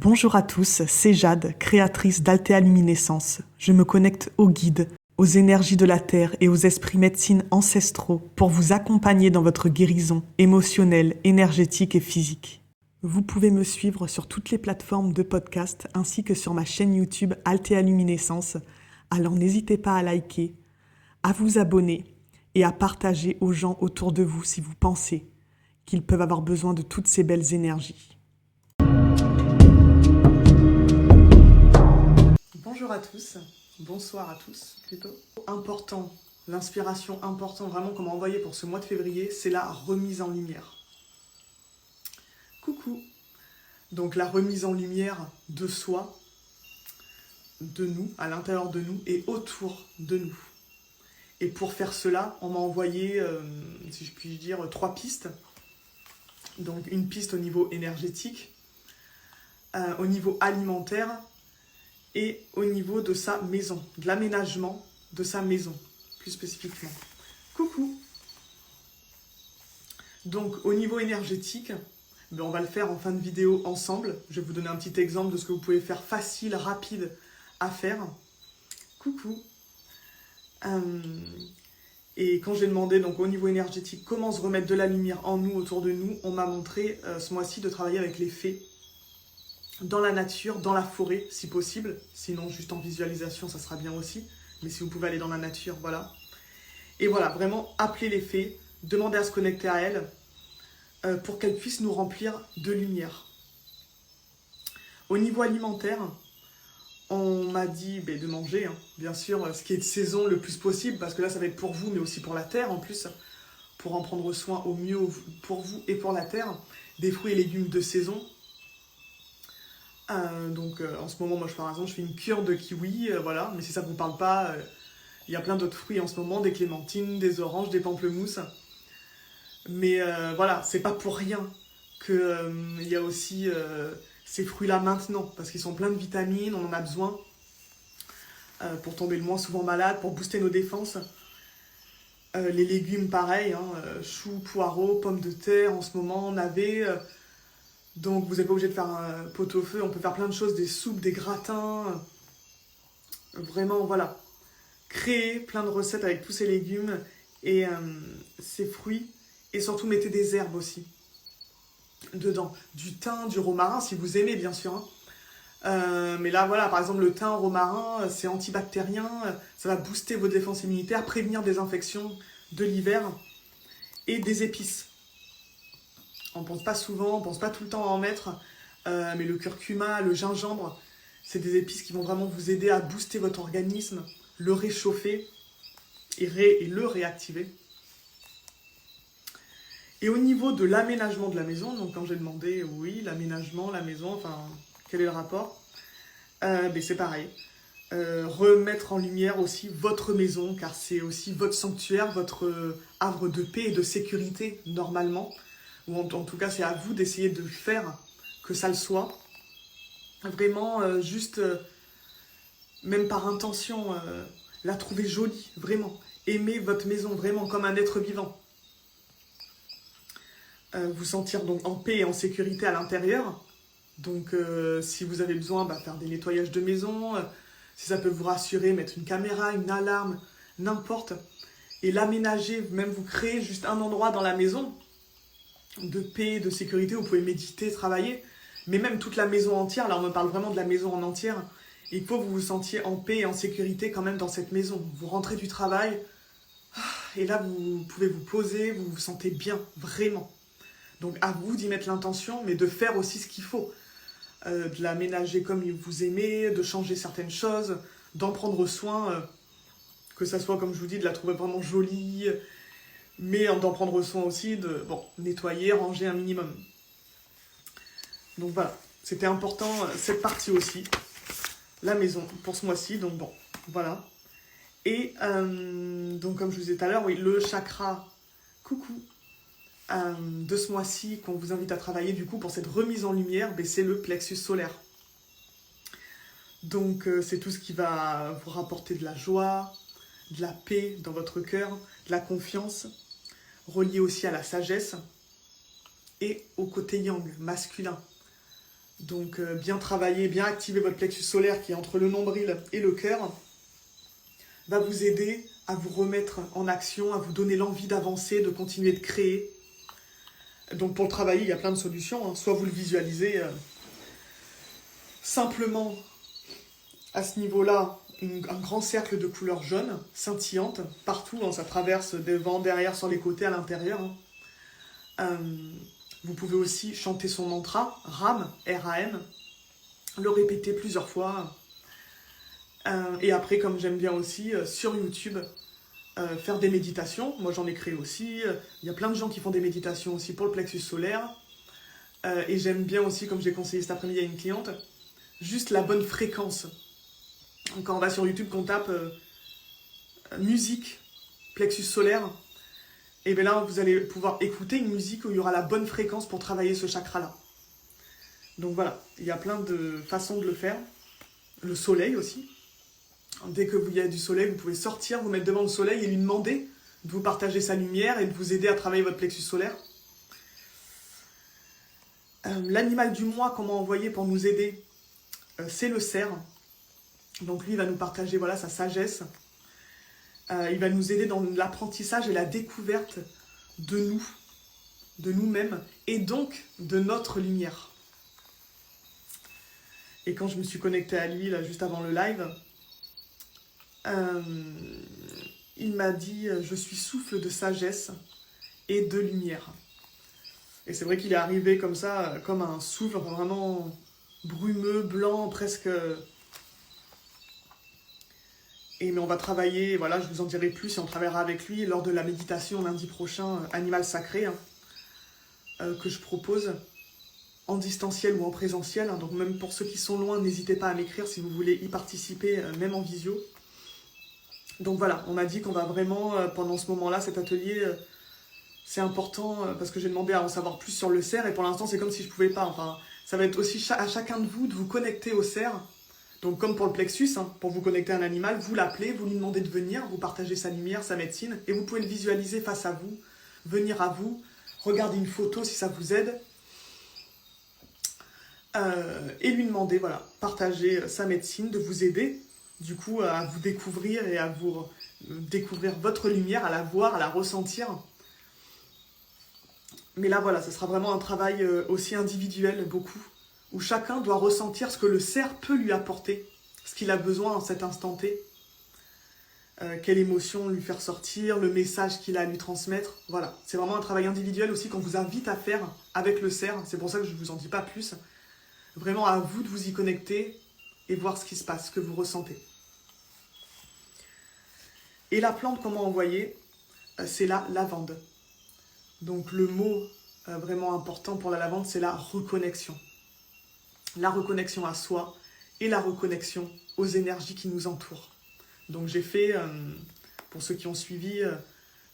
Bonjour à tous, c'est Jade, créatrice d'Altea Luminescence. Je me connecte aux guides, aux énergies de la Terre et aux esprits médecines ancestraux pour vous accompagner dans votre guérison émotionnelle, énergétique et physique. Vous pouvez me suivre sur toutes les plateformes de podcast ainsi que sur ma chaîne YouTube Altea Luminescence. Alors n'hésitez pas à liker, à vous abonner et à partager aux gens autour de vous si vous pensez qu'ils peuvent avoir besoin de toutes ces belles énergies. Bonjour à tous, bonsoir à tous plutôt. Important, l'inspiration importante vraiment qu'on m'a envoyée pour ce mois de février, c'est la remise en lumière. Coucou. Donc la remise en lumière de soi, de nous, à l'intérieur de nous et autour de nous. Et pour faire cela, on m'a envoyé, si je puis dire, 3 pistes. Donc une piste au niveau énergétique, au niveau alimentaire, et au niveau de sa maison, de l'aménagement de sa maison, plus spécifiquement. Coucou. Donc, au niveau énergétique, on va le faire en fin de vidéo ensemble. Je vais vous donner un petit exemple de ce que vous pouvez faire facile, rapide à faire. Coucou. Et quand j'ai demandé, donc au niveau énergétique, comment se remettre de la lumière en nous, autour de nous, on m'a montré ce mois-ci de travailler avec les fées. Dans la nature, dans la forêt, si possible. Sinon, juste en visualisation, ça sera bien aussi. Mais si vous pouvez aller dans la nature, voilà. Et voilà, vraiment, appeler les fées, demander à se connecter à elles pour qu'elles puissent nous remplir de lumière. Au niveau alimentaire, on m'a dit de manger, bien sûr, ce qui est de saison le plus possible, parce que là, ça va être pour vous, mais aussi pour la terre, en plus, pour en prendre soin au mieux pour vous et pour la terre. Des fruits et légumes de saison. En ce moment, moi par exemple, je fais une cure de kiwi, voilà. Mais si ça ne vous parle pas, il y a plein d'autres fruits en ce moment, des clémentines, des oranges, des pamplemousses. Mais voilà, c'est pas pour rien qu'il y a aussi ces fruits-là maintenant, parce qu'ils sont pleins de vitamines, on en a besoin pour tomber le moins souvent malade, pour booster nos défenses. Les légumes, pareil, choux, poireaux, pommes de terre, en ce moment, navets. Donc vous n'êtes pas obligé de faire un pot-au-feu, on peut faire plein de choses, des soupes, des gratins. Vraiment, voilà. Créer plein de recettes avec tous ces légumes et ces fruits. Et surtout, mettez des herbes aussi dedans. Du thym, du romarin, si vous aimez, bien sûr. Mais là, voilà, par exemple, le thym, romarin, c'est antibactérien. Ça va booster vos défenses immunitaires, prévenir des infections de l'hiver. Et des épices. On ne pense pas souvent, on ne pense pas tout le temps à en mettre. Mais le curcuma, le gingembre, c'est des épices qui vont vraiment vous aider à booster votre organisme, le réchauffer et le réactiver. Et au niveau de l'aménagement de la maison, donc quand j'ai demandé, oui, l'aménagement, la maison, enfin, quel est le rapport, c'est pareil. Remettre en lumière aussi votre maison, car c'est aussi votre sanctuaire, votre havre de paix et de sécurité, normalement. Ou en tout cas, c'est à vous d'essayer de faire que ça le soit. Vraiment, même par intention, la trouver jolie, vraiment. Aimez votre maison, vraiment, comme un être vivant. Vous sentir donc en paix et en sécurité à l'intérieur. Donc, si vous avez besoin, faire des nettoyages de maison. Si ça peut vous rassurer, mettre une caméra, une alarme, n'importe. Et l'aménager, même vous créer juste un endroit dans la maison de paix, de sécurité, vous pouvez méditer, travailler, mais même toute la maison entière, là on me parle vraiment de la maison en entière, il faut que vous vous sentiez en paix et en sécurité quand même dans cette maison. Vous rentrez du travail, et là vous pouvez vous poser, vous vous sentez bien, vraiment. Donc à vous d'y mettre l'intention, mais de faire aussi ce qu'il faut. De l'aménager comme vous aimez, de changer certaines choses, d'en prendre soin, que ça soit, comme je vous dis, de la trouver vraiment jolie, mais d'en prendre soin aussi, de nettoyer, ranger un minimum. Donc voilà, c'était important, cette partie aussi, la maison, pour ce mois-ci, donc voilà. Et donc comme je vous disais tout à l'heure, oui, le chakra, coucou, de ce mois-ci, qu'on vous invite à travailler du coup pour cette remise en lumière, c'est le plexus solaire. Donc c'est tout ce qui va vous rapporter de la joie, de la paix dans votre cœur, de la confiance, relié aussi à la sagesse et au côté yang, masculin. Donc bien travailler, bien activer votre plexus solaire qui est entre le nombril et le cœur va vous aider à vous remettre en action, à vous donner l'envie d'avancer, de continuer de créer. Donc pour le travailler, il y a plein de solutions, hein. Soit vous le visualisez simplement à ce niveau-là, un grand cercle de couleur jaune, scintillante, partout, hein, ça traverse devant, derrière, sur les côtés, à l'intérieur. Hein. Vous pouvez aussi chanter son mantra, RAM, R-A-M, le répéter plusieurs fois. Et après, comme j'aime bien aussi, sur YouTube, faire des méditations. Moi, j'en ai créé aussi. Il y a plein de gens qui font des méditations aussi pour le plexus solaire. Et j'aime bien aussi, comme j'ai conseillé cet après-midi à une cliente, juste la bonne fréquence. Quand on va sur YouTube, qu'on tape musique, plexus solaire, et bien là, vous allez pouvoir écouter une musique où il y aura la bonne fréquence pour travailler ce chakra-là. Donc voilà, il y a plein de façons de le faire. Le soleil aussi. Dès que vous y a du soleil, vous pouvez sortir, vous mettre devant le soleil et lui demander de vous partager sa lumière et de vous aider à travailler votre plexus solaire. L'animal du mois, comment envoyer pour nous aider, c'est le cerf. Donc lui, il va nous partager voilà, sa sagesse. Il va nous aider dans l'apprentissage et la découverte de nous-mêmes, et donc de notre lumière. Et quand je me suis connectée à lui, là, juste avant le live, il m'a dit « Je suis souffle de sagesse et de lumière ». Et c'est vrai qu'il est arrivé comme ça, comme un souffle vraiment brumeux, blanc, presque... Mais on va travailler, voilà, je vous en dirai plus et on travaillera avec lui lors de la méditation lundi prochain, Animal Sacré, hein, que je propose en distanciel ou en présentiel. Hein, donc même pour ceux qui sont loin, n'hésitez pas à m'écrire si vous voulez y participer, même en visio. Donc voilà, on m'a dit qu'on va vraiment, pendant ce moment-là, cet atelier, c'est important parce que j'ai demandé à en savoir plus sur le cerf et pour l'instant c'est comme si je ne pouvais pas. Enfin, ça va être aussi à chacun de vous connecter au cerf. Donc comme pour le plexus, hein, pour vous connecter à un animal, vous l'appelez, vous lui demandez de venir, vous partagez sa lumière, sa médecine, et vous pouvez le visualiser face à vous, venir à vous, regarder une photo si ça vous aide, et lui demander, voilà, partager sa médecine, de vous aider, du coup, à vous découvrir et à vous découvrir votre lumière, à la voir, à la ressentir. Mais là, voilà, ce sera vraiment un travail aussi individuel, beaucoup, où chacun doit ressentir ce que le cerf peut lui apporter, ce qu'il a besoin en cet instant T, quelle émotion lui faire sortir, le message qu'il a à lui transmettre. Voilà, c'est vraiment un travail individuel aussi qu'on vous invite à faire avec le cerf. C'est pour ça que je ne vous en dis pas plus. Vraiment à vous de vous y connecter et voir ce qui se passe, ce que vous ressentez. Et la plante, comment envoyer, c'est la lavande. Donc le mot vraiment important pour la lavande, c'est la reconnexion. La reconnexion à soi et la reconnexion aux énergies qui nous entourent. Donc j'ai fait, pour ceux qui ont suivi,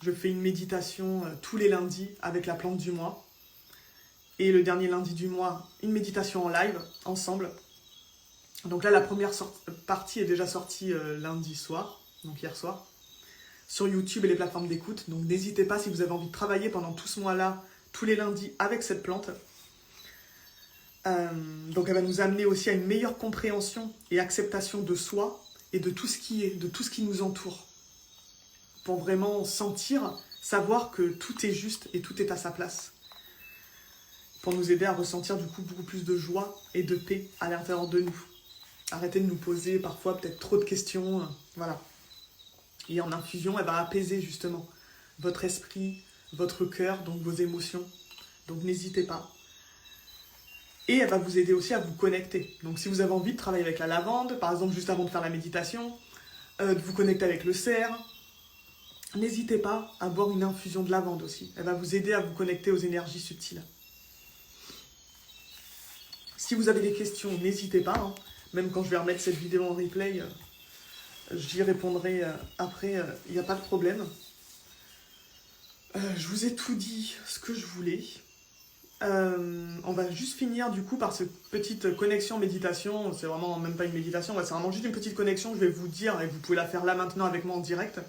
je fais une méditation tous les lundis avec la plante du mois. Et le dernier lundi du mois, une méditation en live, ensemble. Donc là, la première partie est déjà sortie lundi soir, donc hier soir, sur YouTube et les plateformes d'écoute. Donc n'hésitez pas si vous avez envie de travailler pendant tout ce mois-là, tous les lundis avec cette plante. Donc elle va nous amener aussi à une meilleure compréhension et acceptation de soi et de tout ce qui est, de tout ce qui nous entoure. Pour vraiment sentir, savoir que tout est juste et tout est à sa place. Pour nous aider à ressentir du coup beaucoup plus de joie et de paix à l'intérieur de nous. Arrêtez de nous poser parfois peut-être trop de questions, voilà. Et en infusion, elle va apaiser justement votre esprit, votre cœur, donc vos émotions. Donc n'hésitez pas. Et elle va vous aider aussi à vous connecter. Donc si vous avez envie de travailler avec la lavande, par exemple juste avant de faire la méditation, de vous connecter avec le cerf, n'hésitez pas à boire une infusion de lavande aussi. Elle va vous aider à vous connecter aux énergies subtiles. Si vous avez des questions, n'hésitez pas. Hein. Même quand je vais remettre cette vidéo en replay, j'y répondrai après, il n'y a pas de problème. Je vous ai tout dit ce que je voulais. On va juste finir du coup par cette petite connexion méditation. C'est vraiment même pas une méditation, c'est vraiment juste une petite connexion. Je vais vous dire, et vous pouvez la faire là maintenant avec moi en direct.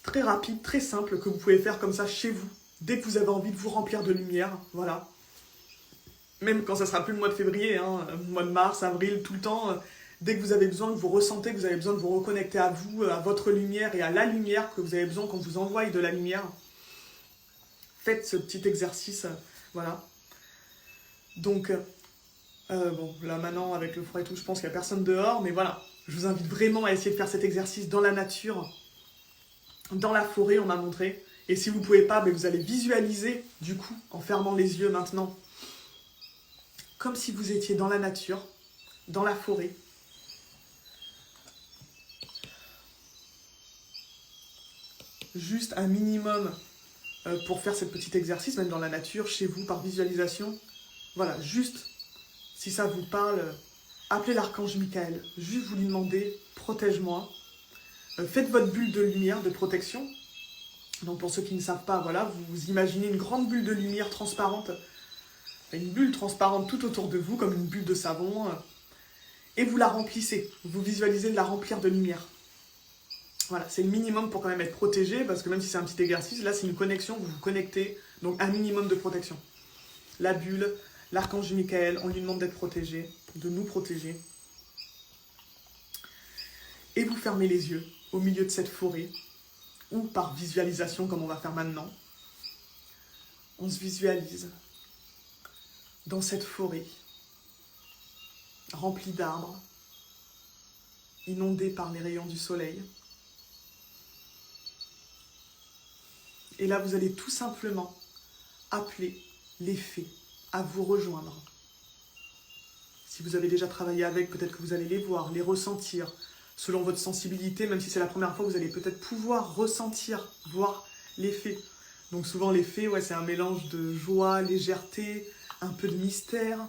Très rapide, très simple, que vous pouvez faire comme ça chez vous. Dès que vous avez envie de vous remplir de lumière, voilà. même quand ça sera plus le mois de février, hein, mois de mars, avril, tout le temps, dès que vous avez besoin, que vous ressentez que vous avez besoin de vous reconnecter à vous, à votre lumière et à la lumière, que vous avez besoin qu'on vous envoie de la lumière, faites ce petit exercice, voilà. Donc, bon, là maintenant, avec le froid et tout, je pense qu'il n'y a personne dehors, mais voilà. Je vous invite vraiment à essayer de faire cet exercice dans la nature, dans la forêt, on m'a montré. Et si vous ne pouvez pas, ben vous allez visualiser, du coup, en fermant les yeux maintenant, comme si vous étiez dans la nature, dans la forêt. Juste un minimum pour faire ce petit exercice, même dans la nature, chez vous, par visualisation. Voilà, juste, si ça vous parle, appelez l'archange Michael. Juste vous lui demandez, protège-moi. Faites votre bulle de lumière, de protection. Donc pour ceux qui ne savent pas, voilà, vous imaginez une grande bulle de lumière transparente, une bulle transparente tout autour de vous, comme une bulle de savon, et vous la remplissez. Vous visualisez de la remplir de lumière. Voilà, c'est le minimum pour quand même être protégé, parce que même si c'est un petit exercice, là c'est une connexion, vous vous connectez, donc un minimum de protection. La bulle, l'archange Michael, on lui demande d'être protégé, de nous protéger. Et vous fermez les yeux au milieu de cette forêt, ou par visualisation comme on va faire maintenant. On se visualise dans cette forêt, remplie d'arbres, inondée par les rayons du soleil. Et là, vous allez tout simplement appeler les fées à vous rejoindre. Si vous avez déjà travaillé avec, peut-être que vous allez les voir, les ressentir, selon votre sensibilité, même si c'est la première fois, vous allez peut-être pouvoir ressentir, voir les fées. Donc souvent les fées, ouais, c'est un mélange de joie, légèreté, un peu de mystère,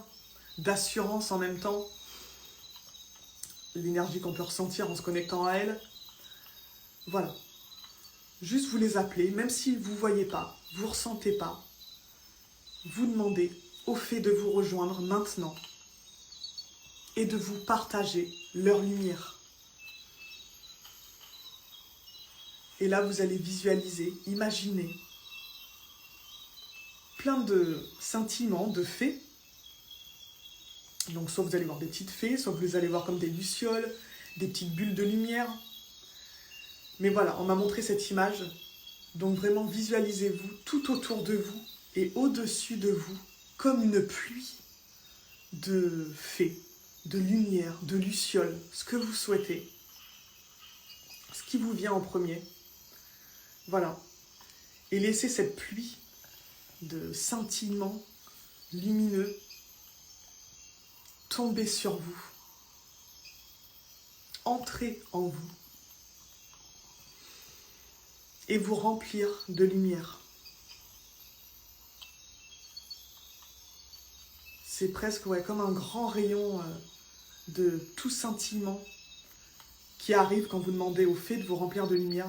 d'assurance en même temps. L'énergie qu'on peut ressentir en se connectant à elles. Voilà. Juste vous les appelez, même si vous ne voyez pas, vous ne ressentez pas. Vous demandez aux fées de vous rejoindre maintenant et de vous partager leur lumière. Et là, vous allez visualiser, imaginer plein de scintillements de fées. Donc soit vous allez voir des petites fées, soit vous les allez voir comme des lucioles, des petites bulles de lumière. Mais voilà, on m'a montré cette image. Donc vraiment visualisez-vous tout autour de vous et au-dessus de vous comme une pluie de fées, de lumière, de lucioles, ce que vous souhaitez, ce qui vous vient en premier. Voilà. Et laissez cette pluie de scintillements lumineux tomber sur vous, entrer en vous et vous remplir de lumière. C'est presque comme un grand rayon de tout scintillement qui arrive quand vous demandez aux fées de vous remplir de lumière.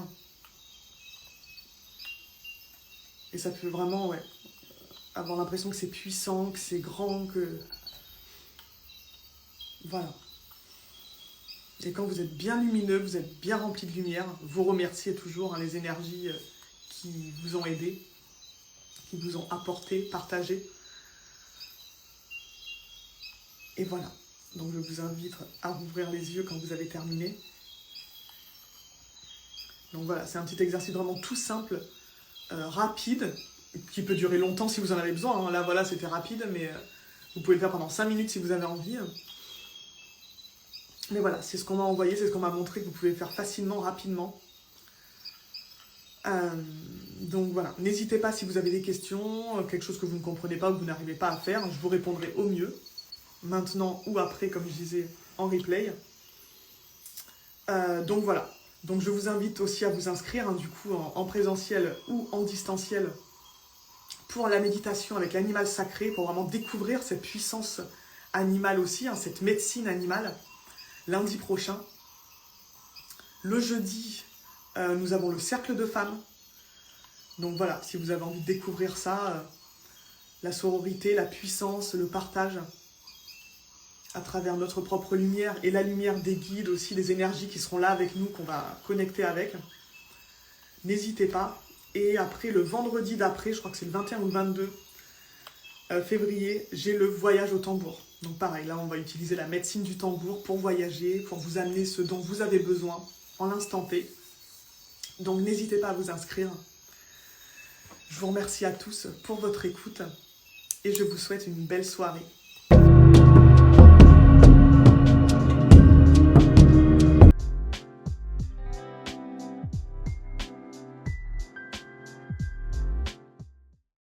Et ça peut vraiment avoir l'impression que c'est puissant, que c'est grand, que... Voilà. Et quand vous êtes bien lumineux, vous êtes bien rempli de lumière, vous remerciez toujours les énergies qui vous ont aidé, qui vous ont apporté, partagé. Et voilà. Donc je vous invite à rouvrir les yeux quand vous avez terminé. Donc voilà, c'est un petit exercice vraiment tout simple, rapide, qui peut durer longtemps si vous en avez besoin. Là voilà, c'était rapide, mais vous pouvez le faire pendant 5 minutes si vous avez envie. Mais voilà, c'est ce qu'on m'a envoyé, c'est ce qu'on m'a montré que vous pouvez faire facilement, rapidement. Donc voilà, n'hésitez pas si vous avez des questions, quelque chose que vous ne comprenez pas ou que vous n'arrivez pas à faire, je vous répondrai au mieux, maintenant ou après, comme je disais, en replay. Donc voilà, donc je vous invite aussi à vous inscrire, du coup, en présentiel ou en distanciel, pour la méditation avec l'animal sacré, pour vraiment découvrir cette puissance animale aussi, cette médecine animale. Lundi prochain. Le jeudi, nous avons le cercle de femmes. Donc voilà, si vous avez envie de découvrir ça, la sororité, la puissance, le partage, à travers notre propre lumière et la lumière des guides aussi, des énergies qui seront là avec nous, qu'on va connecter avec. N'hésitez pas. Et après, le vendredi d'après, je crois que c'est le 21 ou le 22, février, j'ai le voyage au tambour. Donc pareil, là on va utiliser la médecine du tambour pour voyager, pour vous amener ce dont vous avez besoin en l'instant T. Donc n'hésitez pas à vous inscrire. Je vous remercie à tous pour votre écoute et je vous souhaite une belle soirée.